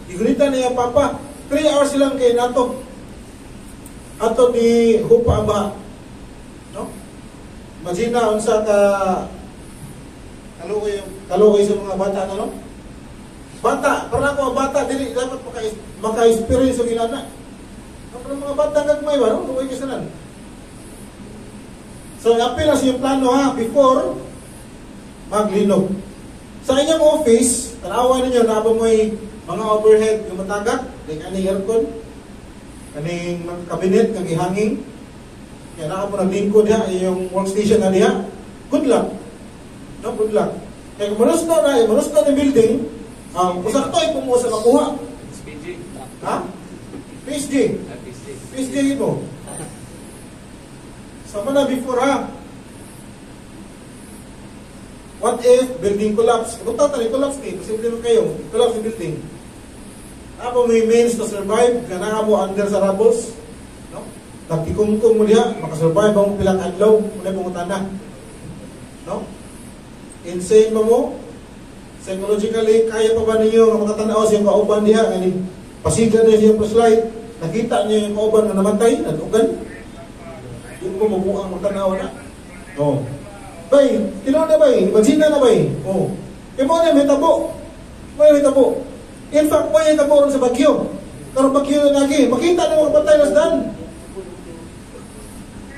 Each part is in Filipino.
Igunitan niya papa. 3 hours silang kay nato. Ato di hupa ba? No? Imagine unsa ka kaluoy sa mga bata na, no? Bata, para ako bata dili dapat maka-experience og inana. Para mga bata gagmay ba, no? Luoy kisanan. So, apil na siyang plano ha, before maglinog. Sa inyong office, tanawa ninyo na ba mo'y mga overhead yung matagak, like aning aircon, aning kabinet, kang ihanging, kaya na po naglingkod ha, yung workstation na diha, good luck. No, good luck. Kaya kung manus na yung building, usap to, ipumuha sa makuha. PSG. Ha? PSG. PSG mo. Sama na before ha. What if building collapse? Kung tatali collapse ni, posible mo kayo, collapse yung building. Ako may means to survive, kana mo under sa rubbles. No? Nagtikungkong mo diha, makasurvive ang pilang adlaw, muna pangutana. No? Insane ba mo? Psychologically, kaya pa ba ninyo nga makatanaw sa yung kauban diha? Kani, pasigan na siya flashlight, nakita niyo yung kauban na namatay, natugan. Yung mo mabuang magtanaw na. Oh. Bay, tinaw na bay, imagine na bay. Oh. E mo na may tabo. May tabo. In fact, may tabo ron sa bagyo. Karong bagyo na lagi, makita na mga patay nas dan.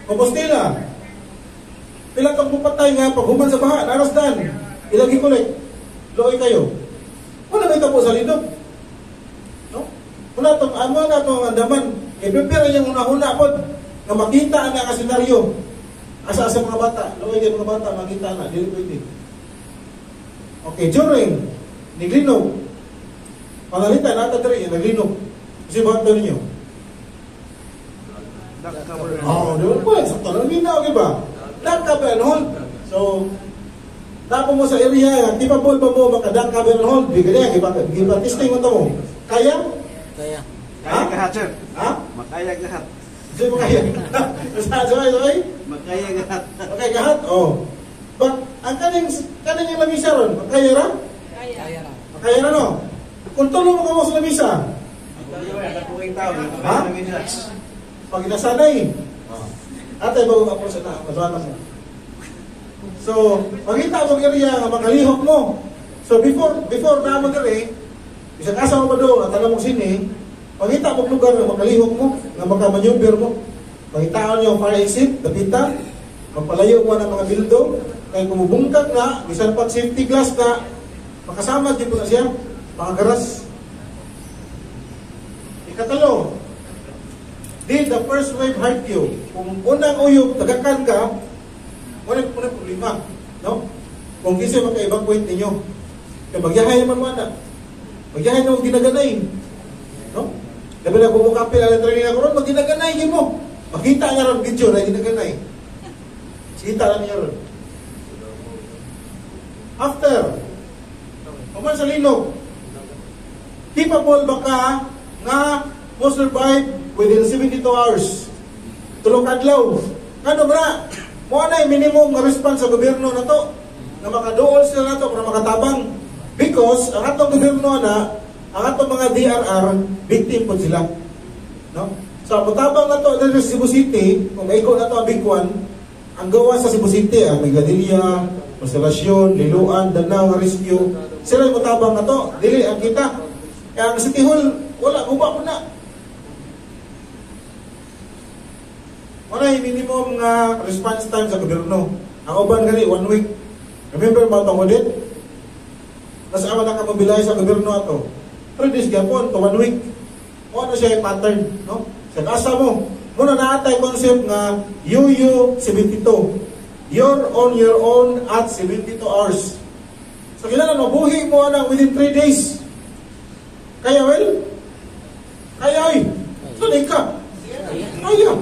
Kompostela. Pila kang pupatay nga pag human sa baha, naras dan. Ilagi kulik. Looy kayo. Wala may tabo sa linog. No? Wala itong amo na itong andaman. I-prepare yung una-una po na makita na ang senaryo. Asa-asa mga bata. Looy kayo mga bata, makita na. Dili pwede. Okay, during niglinog. Pangalita, natadari, naglinog. Kasi bakit ninyo? Oh, di ba po? Sakto lang linaw, di ba? Dark cover and hold. So, tapo mo sa area, capable ba mo maka-dark cover and hold? Bigyan niya, testing mo ito mo. Kaya? Kaya. Kaya gahat, sir. Ha? Makaya gahat. Sige, makaya. Sabay. Makaya gahat. Okay, gahat? Oh. But, ang kaning yung lamisa ron, makaya ra? Kaya ra. Makaya ra, no? Kung tulo mo ka mo sa lamisa, ha? Pag inasanay, atay bago ka po sa kaswatan mo. So, makita mo area nga makalihok mo. So, before na mo dali, isang asa mo pa doon, at alam mo sini, makita mo lugar na makalihok mo, na makamanyumber mo. Makitaan nyo ang fire exit, dapita, magpalayo mo ng mga bildo, kaya kumubungkag na, bisan pag safety glass na, makasama din po na siya, mga garas. Ikatalo, did the first wave hurt you? Kung unang uyog, tagakan ka, wala problema. No? Kung kasi maka-evacuate ninyo. Kaya magyahay naman mo na. Magyahay naman ginaganay. No? Dabi na bumukapil alang training ako ron, mag-ginaganay mo. Makita nga ron video na ginaganay. Kita lang niya ron. After, kuman sa linog, capable ba ka nga mo survive within 72 hours? Tulong adlaw. Ano ba? Mo na minimum nga response sa gobyerno na to na makaduol sila na to para makatabang. Because ang atong gobyerno na, ang atong mga DRR, victim po sila. No? So, matabang na to sa Cebu City, kung maiko na to ang Big One, ang gawa sa Cebu City, may Gadilla, Constellation, Liloan, Danao, Rescue, sila yung matabang na to. Dili, ang kita. Kaya ang City Hall, wala, guba po na. Wala yung minimum nga response time sa gobyerno. Ang uban gani, 1 week. Remember mga tangudit? Nasa aman na kamobilay sa gobyerno ato. 3 days gapon to 1 week. O ano siya yung pattern, no? Sa kasa mo, muna naatay concept nga UU72. You're on your own at 72 hours. So kailangan mabuhi mo na within 3 days. Kaya well? Kaya ay. Tunay ka. Kaya.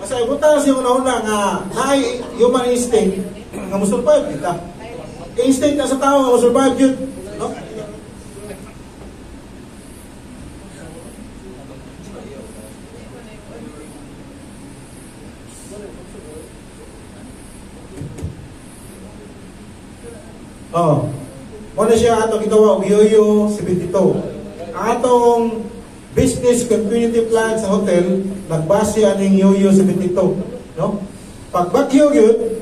Basta ibuta siya una-una nga naay human instinct nga musurvive kita. Instinct na sa tao nga musurvive yun. No? Oh. Muna siya atong gitawa og Yoyo 72. Ang atong business continuity plan sa hotel nagbase aning Yoyo 72, no? Pag bagyo gyud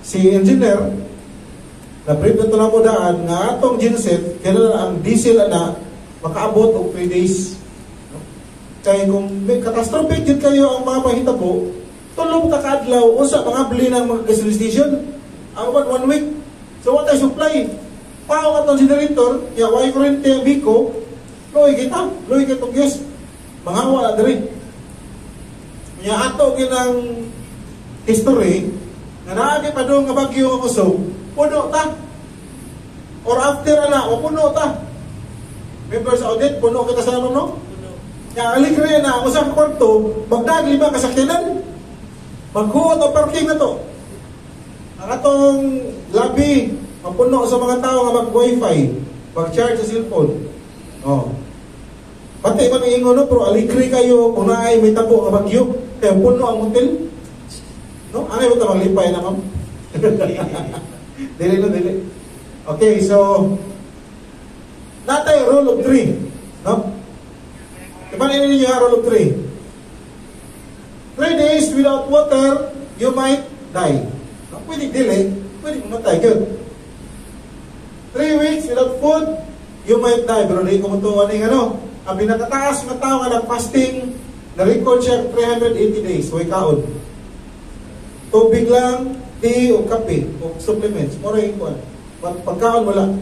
si engineer na brief na mo daan nga atong genset kailangan ang diesel ana makaabot og 3 days. No? Kaya kung may catastrophic yun kayo ang mga mahitabo, tulong ka kaadlaw unsa mga bili ng mga gasoline station ang 1 week. So what ay supply? Pao atong generator, ya way kurente ang biko, loy kita yes. Mga wala diri. Nya ato ginang history nga naagi pa doon nga bagyo nga kusog, puno ta. Or after ana, o puno ta. Members sa audit, puno kita sa ano, no? Nya aligre na, usang kwarto, magdag 5 kasakyanan. Maghuot o parking na to. Ang atong lobby, mapuno sa mga tao nga mag-wifi, mag-charge sa cellphone. Oh. Pati man ang ingon, no? Pero aligre kayo kung naay may tabo nga bagyo, kaya puno ang hotel. No? Ano yung ito maglipay na, ma'am? Dili. Okay, so natay rule of 3, no? Diba na ninyo yung rule of 3? 3 days without water, you might die. No? Pwede dili, pwede mamatay. Good. 3 weeks without food, you might die. Pero di kumutuan ng ano, ang pinakataas na tao nga nag-fasting, na-record siya 380 days. So, ikaon. Tubig lang, tea o kape o supplements. Mura yung kuwan. Pagkaon wala.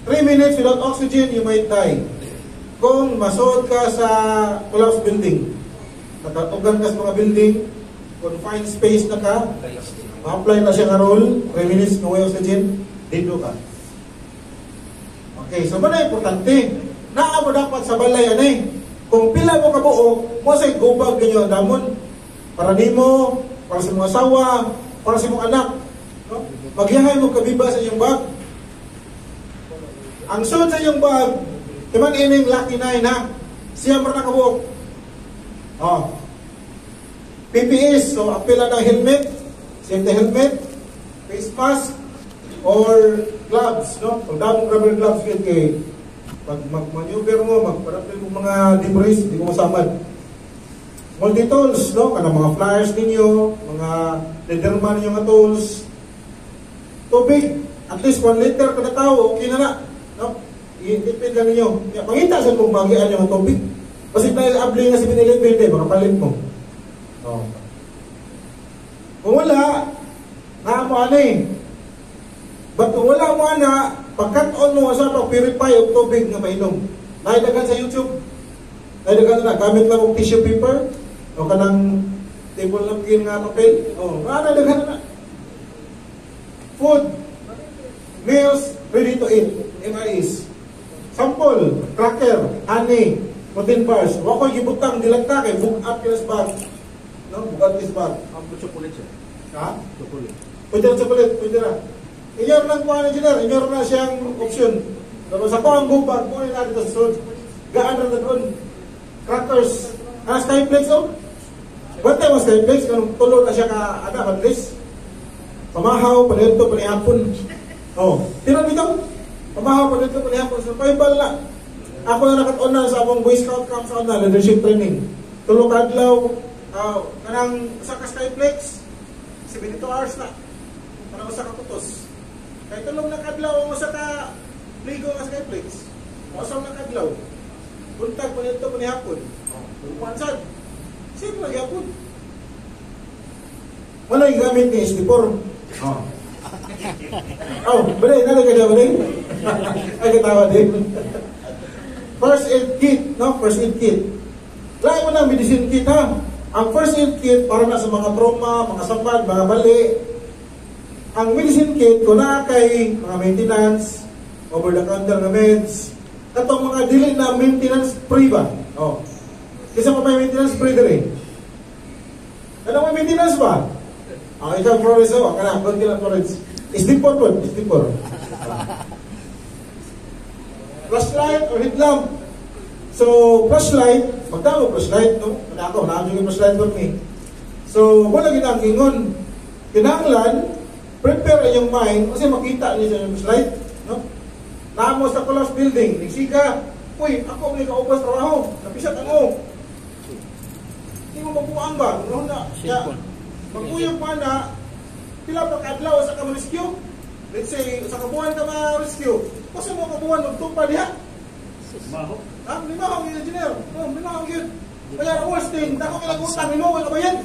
3 minutes without oxygen, you might die. Kung masuot ka sa collapsed building, nakatugan ka sa mga building, confined space na ka, ma-apply na siya nga rule, 3 minutes no way oxygen, dito ka. Okay, so mana importante, naa mo dapat sa balay ani. Kung pila mo kabuok, mo say gubag kanyo ang damon para nimo, para sa mga asawa, para sa mga anak, no? Magyahay mo kabiba sa iyong bag. Ang sunod sa iyong bag, timan ining lucky 9 ha. Siya mo na kabuok. Oh. PPS, so apila ng helmet, safety helmet, face mask, or gloves, no? Pag damong rubber gloves yun kay pag mag-maneuver mo, magparapil mo mga debris, hindi mo masamad. Multi-tools, no? Kanang mga flyers ninyo, mga lederman ninyo nga tools. Tubig, at least 1 liter kada tao, okay na. No? I-depend lang ninyo. Pangita sa kung magian yung tubig. Kasi na-abli nga si Binilipin, makapalit mo. Oh. Kung wala, naamo ano eh. But kung wala mo ana, pagkat-on mo sa pag-purify o tubig nga mainom. Naidagan sa YouTube. Naidagan na, gamit lang og tissue paper o kanang table napkin nga papel. O, naidagan na. Food, meals, ready to eat, MIS. Sample, cracker, honey, protein bars. Wakoy gibutang dilagta kay bugat kilas bag. No, bugat kilas bag. Ang chocolate siya. Ha? Chocolate. Pwede na chocolate, pwede na. Inyor lang po engineer, inyor na siyang option. Tapos ako ang bubag, muna natin sa sunod. Gaan na doon. Crackers. Skyflex o? Ba't tayo mga Skyflex? Kung tulo na siya ka, at least. Pamahaw, palito, panihapon. Tinan dito. Pamahaw, palito, panihapon. So, paibal na. Ako na nakataon na sa akong Boy Scout camp sa leadership training. Tulong kadlaw, kanang sa ka Skyflex, 72 hours na. Para sa kaputos. Kaya tulong na kadlaw mo sa ka ligo nga Skyflex. Masam na kadlaw. Buntag panito panihapon. Pansad. Sino magyapon? Wala yung gamit ni SD4. Balay, nalagay ka balay? Ay, katawa din. First aid kit, no? First aid kit. Lahat mo na medicine kit, ha? Ang first aid kit, para na sa mga trauma, mga sambal, mga bali. Ang medicine kit, kung na kay mga maintenance, over-the-counter na meds, katong mga dili na maintenance free ba? Kasi pa may maintenance free din eh. Ano may maintenance ba? Ikaw, Flores, ang kana, konti lang Flores. SD4 po, SD4. Flashlight or headlamp. So, flashlight, magdamo flashlight, no? Ako, naaming yung flashlight for me. So, wala ginang ingon. Kinanglan, prepare yung mind kasi makita niyo sa slide, no? Namo sa collapse building, nagsiga, uy, ako may kaubas trabaho, napisat ako. Hindi mo mabuang ba? No na. Ya. Maguyog pa na pila pa kadlaw sa ka rescue. Let's say sa kabuan ka ma-rescue. Kasi mo kabuan magtupa diha. Baho. Ha, lima ang engineer. No, lima ang yun. Kaya ang worst thing, dako kailang utang nimo ka ba yan?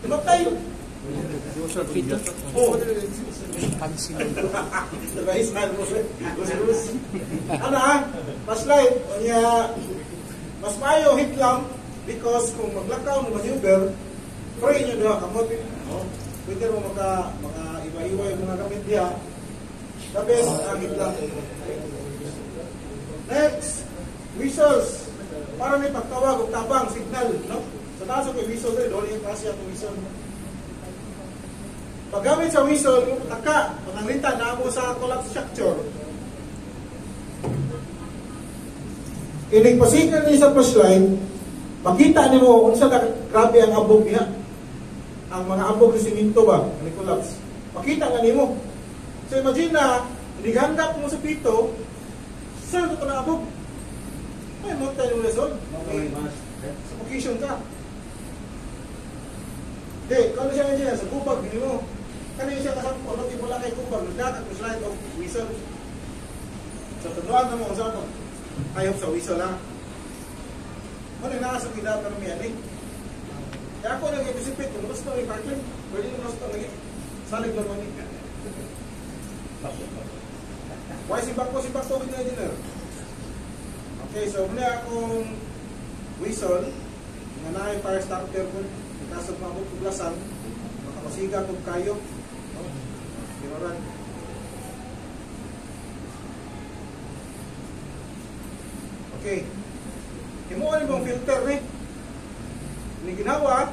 Tumatay. Oh, Pansin. nagaisan mo. Ano ha? Mas light, mas mayo hit lang because kung maglakaw mo maneuver, free nyo doon kamot. Pwede mo mga iba-iwa yung mga gamit diya. The best, hit lang. Next, whistles. Para may pagtawag o tabang, signal. No? Sa taas ako yung whistle rin, doon yung kasi ako whistle. Paggamit sa whistle, yung pataka, pananglita na mo sa collapse structure. Inigpasikan niya sa flashlight, makita niyo mo kung saan grabe ang abog niya. Ang mga abog ng siminto ba, ang collapse. Makita nga niyo mo. So imagine na, naghanggap mo sa pito, saan ito na abog? Ay, mo tayo ng result. Okay. Sa location ka. Hindi, kung siya engineer, sa kubag, hindi mo. Kanina siya kasampo, no, wala kay kubag, nagdakat mo slide o whistle. So, tunuan na mo kung saan mo. Ayop sa whistle, ha? Ano yung nakasang kidata ng yan, eh? Kaya ako nag-ipisipit, kung gusto ng parking, pwede nung gusto ng salig lang mo, eh. Why si Bako with the engineer? Okay, so muna akong whistle, nga na fire starter ko, kasap mga pagpuglasan, makapasiga kong kayo. Kinoran. Okay. Himuan yung filter ni. Ini ginawa.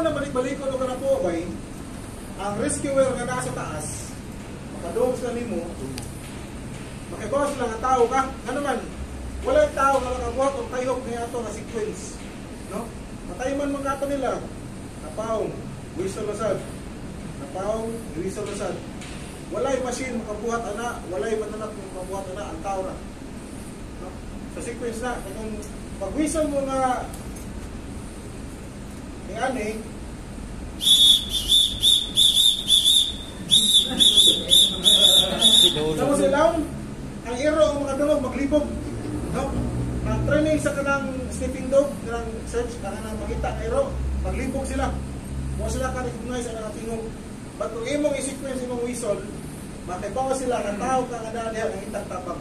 Balik-balikon o ka na po, bay, ang rescuer nga nasa taas, makadoog sa limo, makibawas lang ang tao ka, ano man, wala yung tao nga nakabuhat o tayok niya ito na sequence, no? Matay man mga ato nila, napaong, whistle lasad, napaong, whistle lasad, wala yung machine makabuhat ana, wala yung matanap makabuhat ana, ang tao na, no? Sa sequence na, kung pag-whistle mo nga, ni ani, tapos ilaw, ang iro ang mga dulog maglibog, no? Ang training sa kanang sleeping dog, kanang search, kanang makita ang iro, maglibog sila. Mo sila ka-recognize ang tingog. But kung imong i-sequence imong whistle, makibawa sila ng tao ka nga dali ang itang tabang.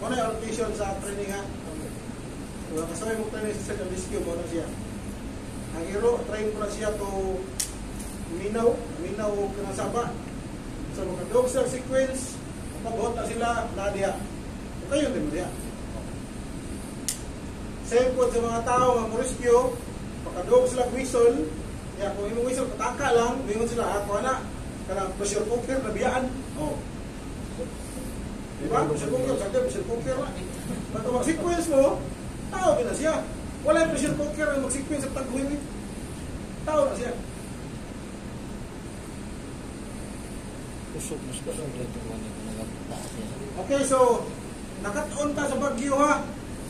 Muna yung allocation sa training ha. Kasama yung training sa search and rescue, muna siya. Ang iro, train ko na siya to minaw ka ng saba. So, makadog sa sequence, mapabuhat na sila, nadiya. Okay yun din mo diya. Same po sa mga tao, mga rescue, makadog sila whistle, kaya kung yung whistle, pataka lang, mingon sila, ako na, kanang pressure cooker, nabiyaan. Oh. Diba? Pressure cooker, sakit, pressure cooker na. Ba't kung mag-sequence mo, tao na siya. Wala yung pressure cooker ang mag-sequence sa tagwin. Tao na siya. Okay, so nakataon ta sa bagyo ha.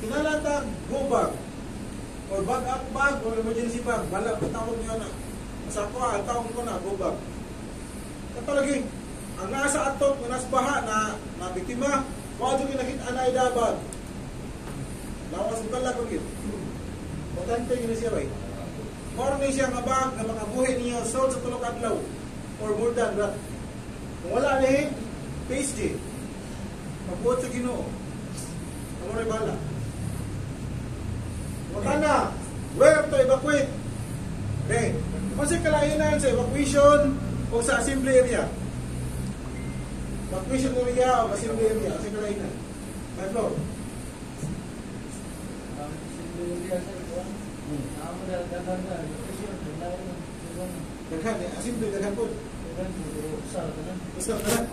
Kinalata go bag or bag up bag or emergency bag. Bala tawag niyo na. Sa ako ang tawag ko na go bag. Katalagi ang nasa atok nga nasbaha na biktima, wa jud nakita na idabag. Lawas bala ko gid. Potente ni siya bay. More ni siya nga bag na makabuhi niya sa tulog adlaw or more than that. Kung wala ni PSG, magbuot sa Ginoo. Ang mga bala. Matana, where to evacuate? Okay. Kasi kalainan sa evacuation o sa assembly area. Evacuation area o assembly area. Kasi kalainan. May floor. Assembly area. Daghan, asin do'y daghan po. Usap na lang.